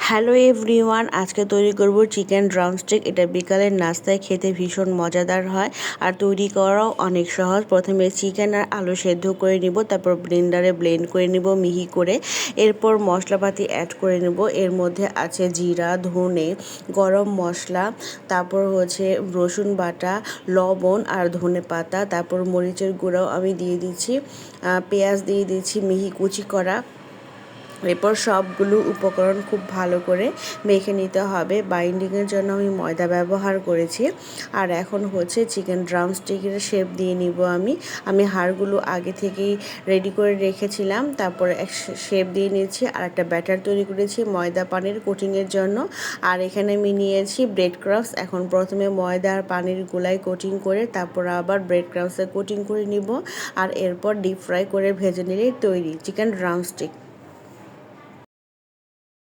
Hello everyone, আজকে তৈরি করব চিকেন ড্রামস্টিক। এটা বিকালের নাস্তায় খেতে ভীষণ মজাদার হয় আর তৈরি করাও অনেক সহজ। প্রথমে চিকেন আর আলু সেদ্ধ করে নিব, তারপর ব্লেন্ডারে ব্লেন্ড করে নিব মিহি করে। এরপর মশলাপাতি অ্যাড করে নেব। এর মধ্যে আছে জিরা, ধনে, গরম মশলা, তারপর হচ্ছে রসুন বাটা, লবণ আর ধনে পাতা, তারপর মরিচের গুঁড়াও আমি দিয়ে দিচ্ছি, পেঁয়াজ দিয়ে দিচ্ছি মিহি কুচি করা। এরপর সবগুলো উপকরণ খুব ভালো করে মেখে নিতে হবে। বাইন্ডিংয়ের জন্য আমি ময়দা ব্যবহার করেছি। আর এখন হচ্ছে চিকেন ড্রামস্টিকের শেপ দিয়ে নিব। আমি হাড়গুলো আগে থেকেই রেডি করে রেখেছিলাম, তারপরে শেপ দিয়ে নিয়েছি। আর একটা ব্যাটার তৈরি করেছি ময়দা পানির কোটিংয়ের জন্য। আর এখানে আমি নিয়েছি ব্রেড ক্রাম্বস। এখন প্রথমে ময়দা আর পানির গোলায় কোটিং করে তারপর আবার ব্রেড ক্রাম্বসে কোটিং করে নিব। আর এরপর ডিপ ফ্রাই করে ভেজে নিলেই তৈরি চিকেন ড্রামস্টিক।